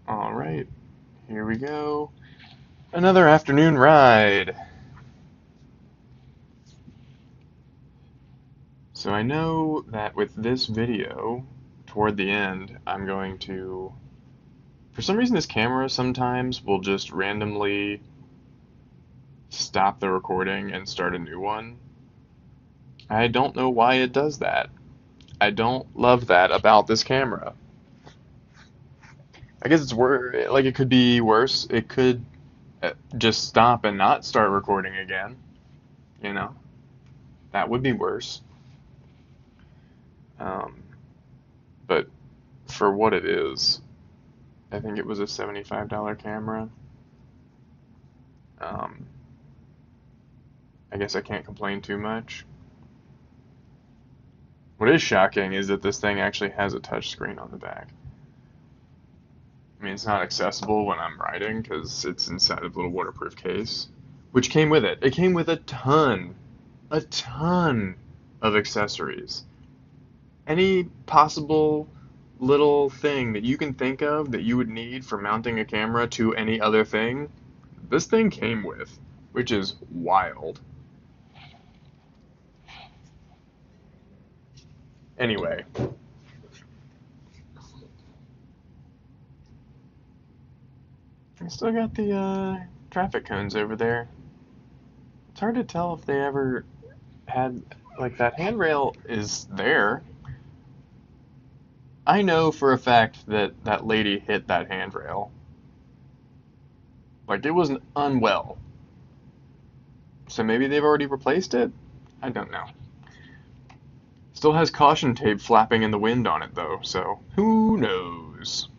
All right, here we go. Another afternoon ride. So I know that with this video, toward the end, I'm going to, for some reason this camera sometimes will just randomly stop the recording and start a new one. I don't know why it does that. I don't love that about this camera. I guess it's worse, like it could be worse. It could just stop and not start recording again, you know? That would be worse. Um, but for what it is, I think it was a $75 camera. Um, I guess I can't complain too much. What is shocking is that this thing actually has a touch screen on the back. I mean, it's not accessible when I'm riding because it's inside of a little waterproof case, which came with it. It came with a ton of accessories. Any possible little thing that you can think of that you would need for mounting a camera to any other thing, this thing came with, which is wild. Anyway, I still got the traffic cones over there. It's hard to tell if they ever had, like, that handrail is there. I know for a fact that that lady hit that handrail. Like, it was unwell. So maybe they've already replaced it? I don't know. Still has caution tape flapping in the wind on it, though, so who knows?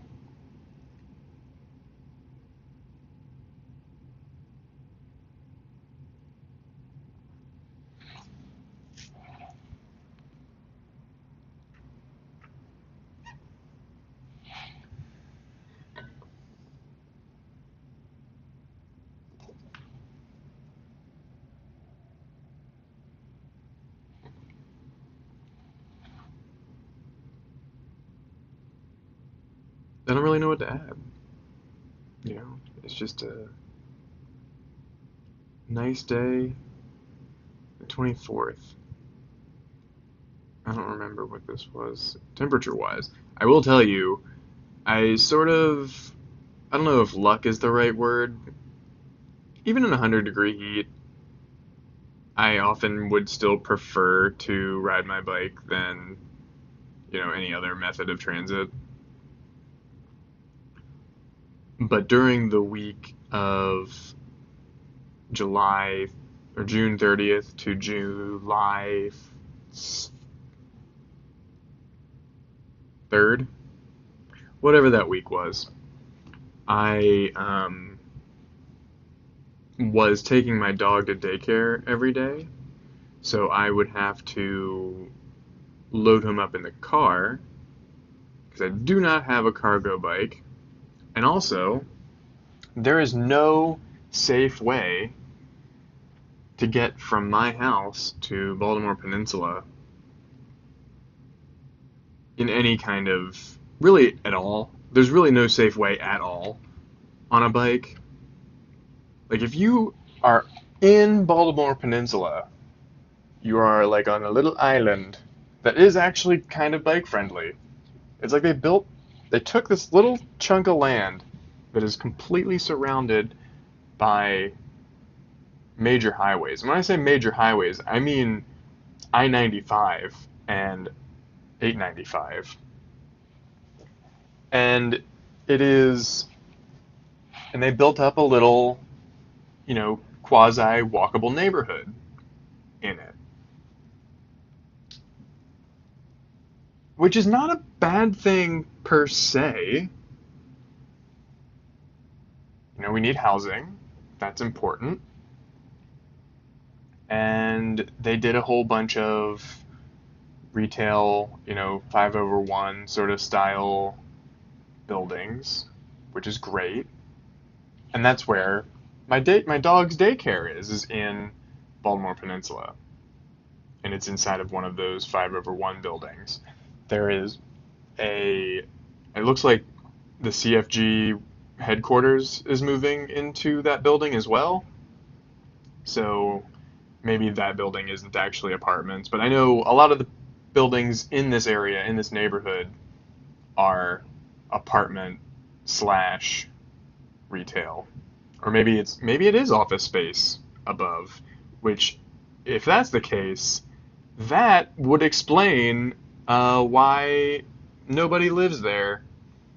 I don't really know what to add. You know, it's just a nice day, the 24th. I don't remember what this was temperature wise. I will tell you, I sort of, I don't know if luck is the right word. Even in 100-degree heat, I often would still prefer to ride my bike than, any other method of transit. But during the week of July or June 30th to July 3rd, whatever that week was, I was taking my dog to daycare every day. So I would have to load him up in the car because I do not have a cargo bike. And also, there is no safe way to get from my house to Baltimore Peninsula in any kind of, really at all. There's really no safe way at all on a bike. Like if you are in Baltimore Peninsula, you are like on a little island that is actually kind of bike friendly. It's like they took this little chunk of land that is completely surrounded by major highways. And when I say major highways, I mean I-95 and 895. And it is, and they built up a little, quasi walkable neighborhood in it, which is not a bad thing per se. We need housing. That's important. And they did a whole bunch of retail, 5/1 sort of style buildings, which is great. And that's where my dog's daycare is in Baltimore Peninsula. And it's inside of one of those 5/1 buildings. There is a, it looks like the CFG headquarters is moving into that building as well. So maybe that building isn't actually apartments, but I know a lot of the buildings in this area, in this neighborhood, are apartment slash retail. Or maybe it is office space above, which if that's the case, that would explain why nobody lives there.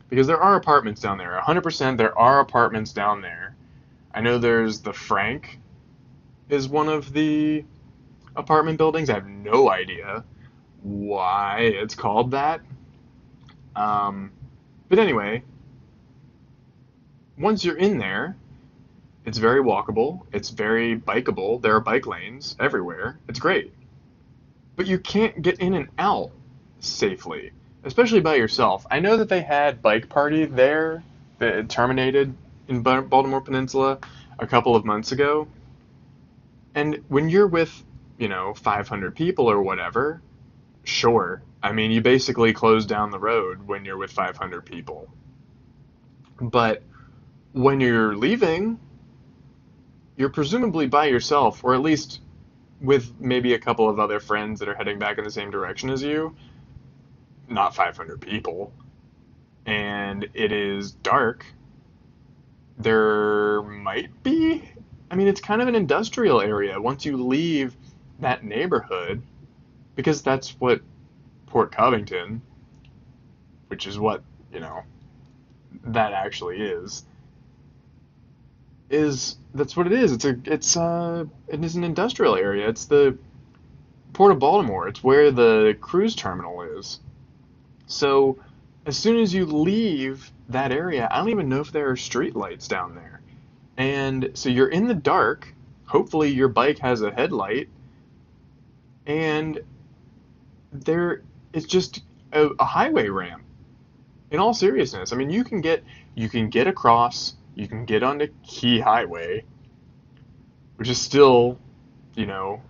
Because there are apartments down there. 100% there are apartments down there. I know there's the Frank is one of the apartment buildings. I have no idea why it's called that. Um, but anyway, once you're in there, it's very walkable. It's very bikeable. There are bike lanes everywhere. It's great. But you can't get in and out safely, especially by yourself. I know that they had Bike Party there that terminated in Baltimore Peninsula a couple of months ago. And when you're with, 500 people or whatever, sure. I mean, you basically close down the road when you're with 500 people. But when you're leaving, you're presumably by yourself, or at least with maybe a couple of other friends that are heading back in the same direction as you, not 500 people, and it is dark. There might be, I mean, it's kind of an industrial area once you leave that neighborhood, because that's what Port Covington, which is what, that actually is that's what it is. It is an industrial area. It's the Port of Baltimore. It's where the cruise terminal is. So as soon as you leave that area, I don't even know if there are street lights down there. And so you're in the dark. Hopefully your bike has a headlight, and there is just a highway ramp. In all seriousness, I mean, you can get across, you can get onto Key Highway, which is still, you know,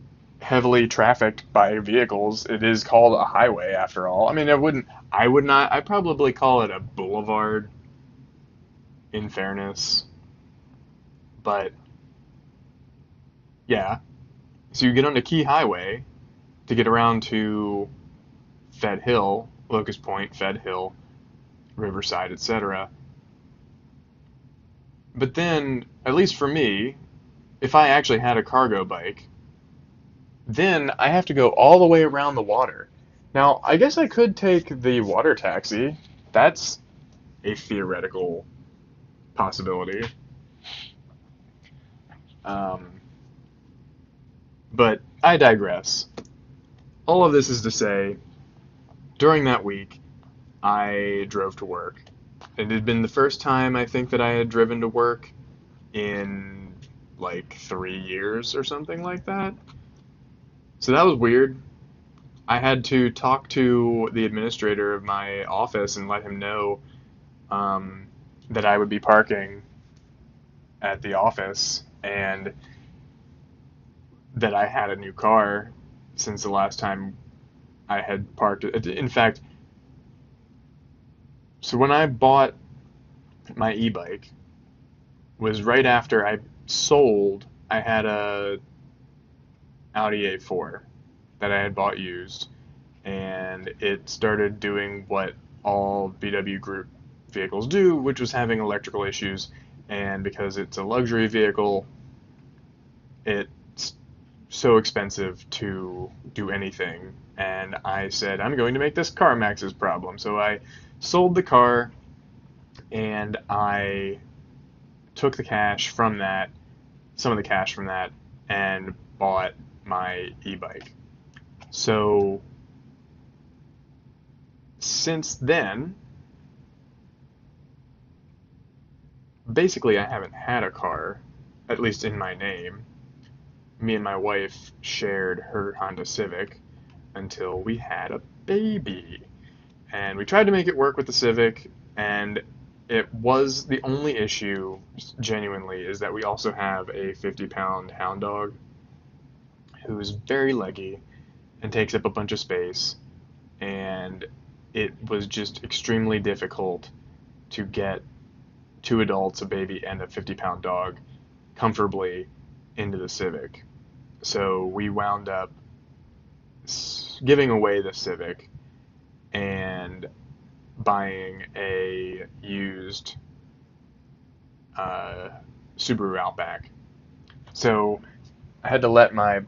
heavily trafficked by vehicles. It is called a highway after all. I mean, I would not, I'd probably call it a boulevard in fairness, but yeah. So you get onto Key Highway to get around to Fed Hill, Locust Point, Fed Hill, Riverside, etc. But then, at least for me, if I actually had a cargo bike, then I have to go all the way around the water. Now, I guess I could take the water taxi. That's a theoretical possibility. Um, but I digress. All of this is to say, during that week, I drove to work. It had been the first time I think that I had driven to work in like 3 years or something like that. So that was weird. I had to talk to the administrator of my office and let him know um, that I would be parking at the office and that I had a new car since the last time I had parked. In fact, so when I bought my e-bike was right after I sold. I had a Audi A4 that I had bought used, and it started doing what all VW Group vehicles do, which was having electrical issues. And because it's a luxury vehicle, it's so expensive to do anything. And I said, I'm going to make this CarMax's problem. So I sold the car, and I took the cash from that, some of the cash from that, and bought my e-bike. So since then, basically I haven't had a car, at least in my name. Me and my wife shared her Honda Civic until we had a baby. And we tried to make it work with the Civic, and it was the only issue, genuinely, is that we also have a 50-pound hound dog who's very leggy and takes up a bunch of space, and it was just extremely difficult to get two adults, a baby, and a 50-pound dog comfortably into the Civic. So we wound up giving away the Civic and buying a used uh, Subaru Outback. So I had to let my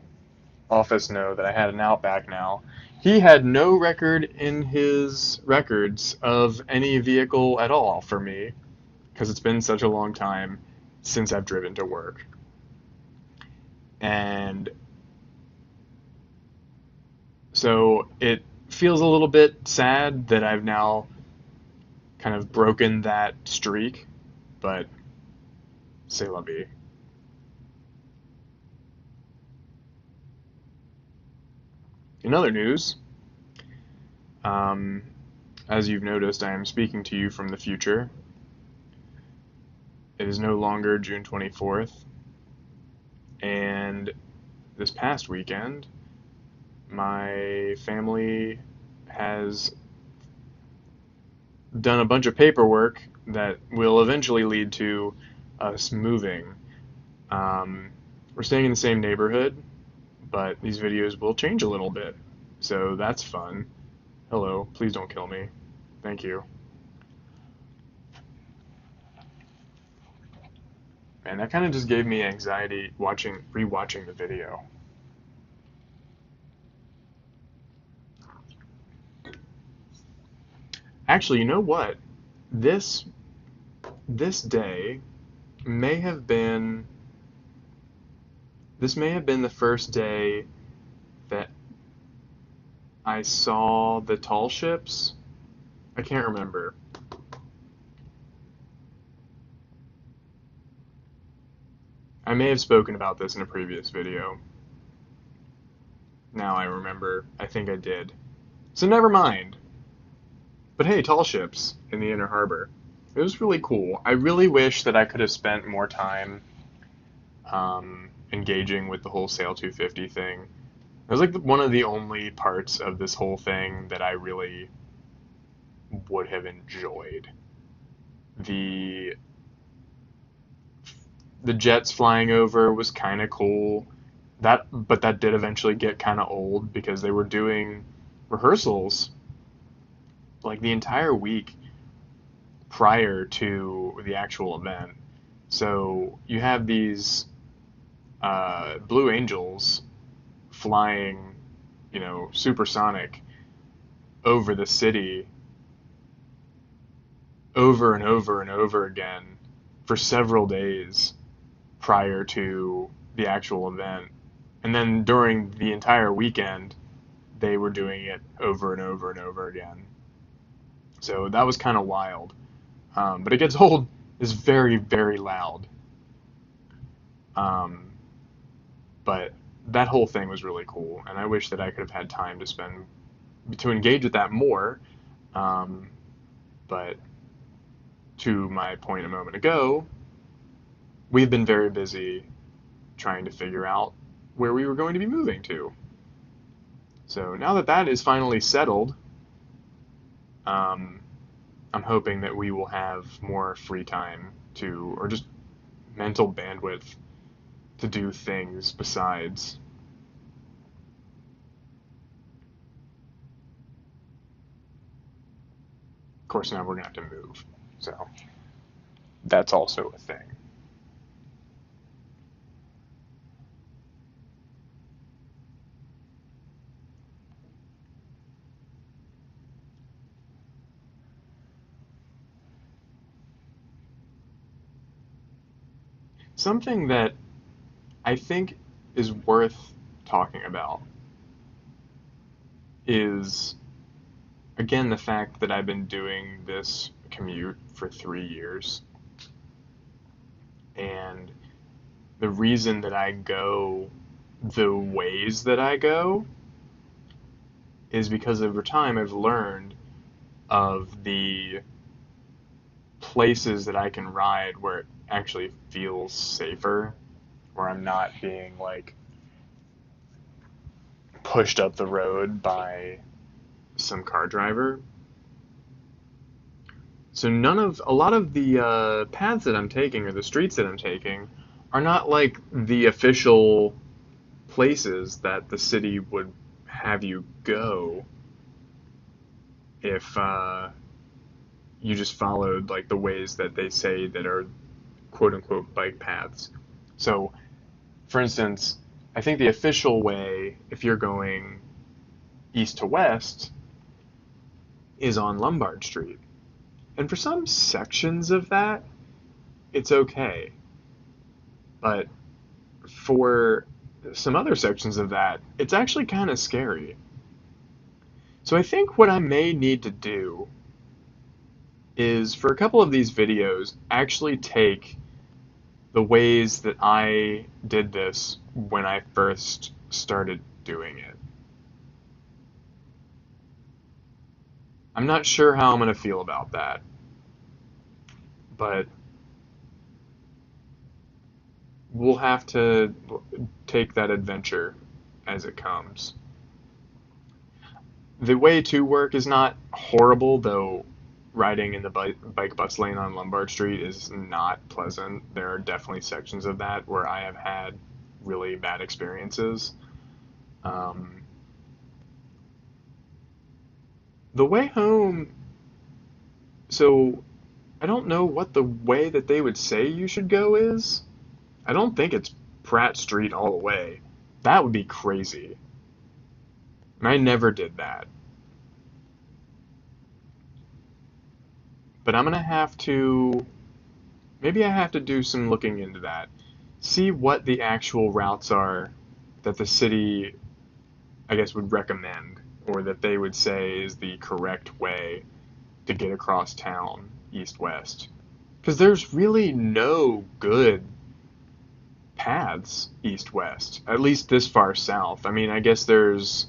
office know that I had an Outback now. He had no record in his records of any vehicle at all for me because it's been such a long time since I've driven to work. And so it feels a little bit sad that I've now kind of broken that streak, but c'est la vie. In other news, um, as you've noticed, I am speaking to you from the future. It is no longer June 24th, and this past weekend, my family has done a bunch of paperwork that will eventually lead to us moving. We're staying in the same neighborhood, but these videos will change a little bit, so that's fun. Hello, please don't kill me. Thank you. Man, that kind of just gave me anxiety rewatching the video. Actually, you know what? This this day may have been this may have been the first day that I saw the tall ships. I can't remember. I may have spoken about this in a previous video. Now I remember. I think I did. So never mind. But hey, tall ships in the Inner Harbor. It was really cool. I really wish that I could have spent more time engaging with the whole Sail 250 thing. It was like one of the only parts of this whole thing that I really would have enjoyed. The the jets flying over was kind of cool. But that did eventually get kind of old because they were doing rehearsals like the entire week prior to the actual event. So you have these Blue Angels flying, supersonic over the city over and over and over again for several days prior to the actual event. And then during the entire weekend, they were doing it over and over and over again. So that was kind of wild. But it gets old. It's very, very loud. Um, but that whole thing was really cool, and I wish that I could have had time to engage with that more. Um, but to my point a moment ago, we've been very busy trying to figure out where we were going to be moving to. So now that that is finally settled, um, I'm hoping that we will have more free time or just mental bandwidth to do things besides. Of course, now we're going to have to move. So that's also a thing. Something that I think is worth talking about is, again, the fact that I've been doing this commute for 3 years. And the reason that I go the ways that I go is because over time I've learned of the places that I can ride where it actually feels safer, where I'm not being like pushed up the road by some car driver. So a lot of the paths that I'm taking or the streets that I'm taking are not like the official places that the city would have you go if you just followed like the ways that they say that are quote unquote bike paths. So, for instance, I think the official way, if you're going east to west, is on Lombard Street. And for some sections of that, it's okay. But for some other sections of that, it's actually kind of scary. So I think what I may need to do is for a couple of these videos, actually take the ways that I did this when I first started doing it. I'm not sure how I'm going to feel about that, but we'll have to take that adventure as it comes. The way to work is not horrible, though riding in the bike bus lane on Lombard Street is not pleasant. There are definitely sections of that where I have had really bad experiences. Um, the way home, so I don't know what the way that they would say you should go is. I don't think it's Pratt Street all the way. That would be crazy. I never did that. But I'm gonna have to, maybe I have to do some looking into that. See what the actual routes are that the city, I guess, would recommend, or that they would say is the correct way to get across town east-west. Because there's really no good paths east-west, at least this far south. I mean, I guess there's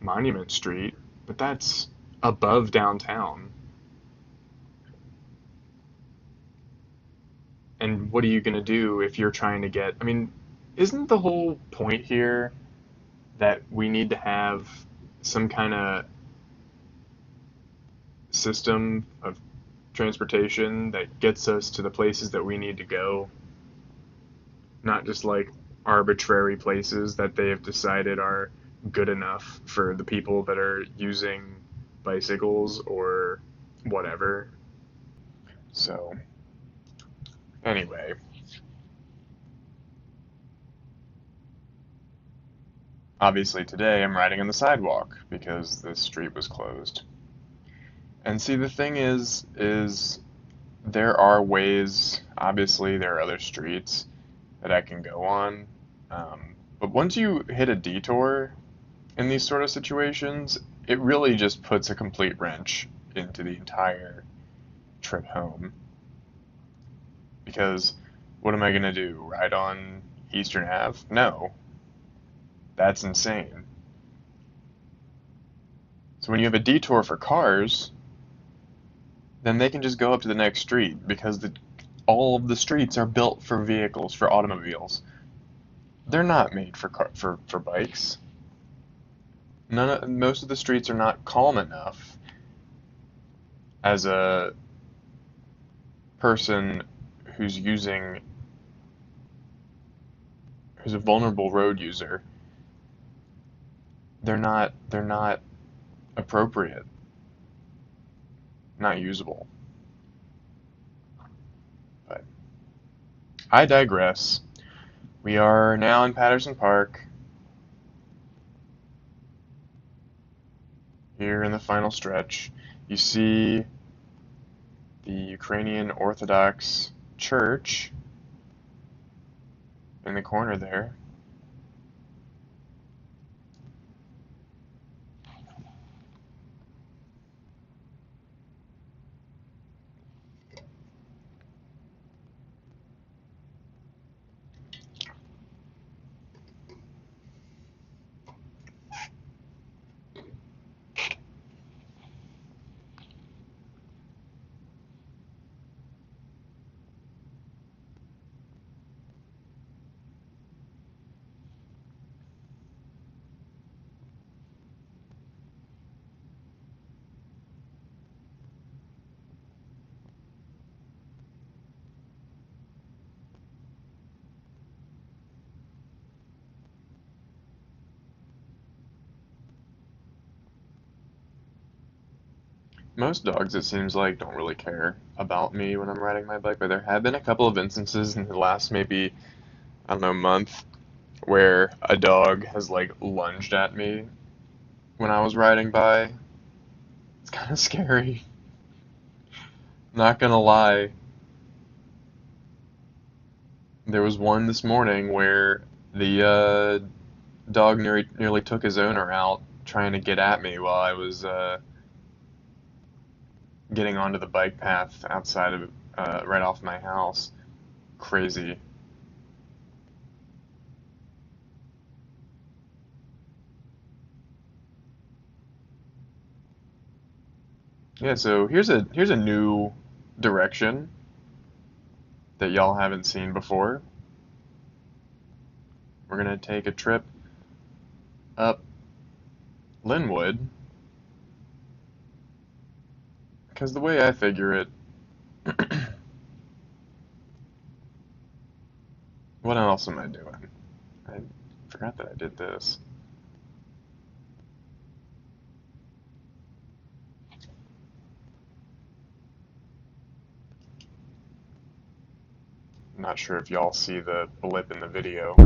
Monument Street, but that's above downtown. And what are you going to do if you're trying to get, I mean, isn't the whole point here that we need to have some kind of system of transportation that gets us to the places that we need to go, not just like arbitrary places that they have decided are good enough for the people that are using bicycles or whatever. So, anyway, obviously today I'm riding on the sidewalk because the street was closed. And see, the thing is there are ways, obviously there are other streets that I can go on. But once you hit a detour in these sort of situations, it really just puts a complete wrench into the entire trip home. Because what am I going to do? Ride on Eastern Ave? No, that's insane. So when you have a detour for cars, then they can just go up to the next street because all of the streets are built for vehicles, for automobiles. They're not made for bikes. Most of the streets are not calm enough as a person who's using who's a vulnerable road user. They're not appropriate, not usable. But I digress. We are now in Patterson Park, here in the final stretch. You see the Ukrainian Orthodox Church in the corner there. Most dogs, it seems like, don't really care about me when I'm riding my bike, but there have been a couple of instances in the last maybe, I don't know, month where a dog has like lunged at me when I was riding by. It's kind of scary. Not gonna lie. There was one this morning where the dog nearly took his owner out trying to get at me while I was getting onto the bike path outside of right off my house. Crazy. Yeah, so here's a new direction that y'all haven't seen before. We're gonna take a trip up Linwood, because the way I figure it, what else am I doing? I forgot that I did this. I'm not sure if y'all see the blip in the video.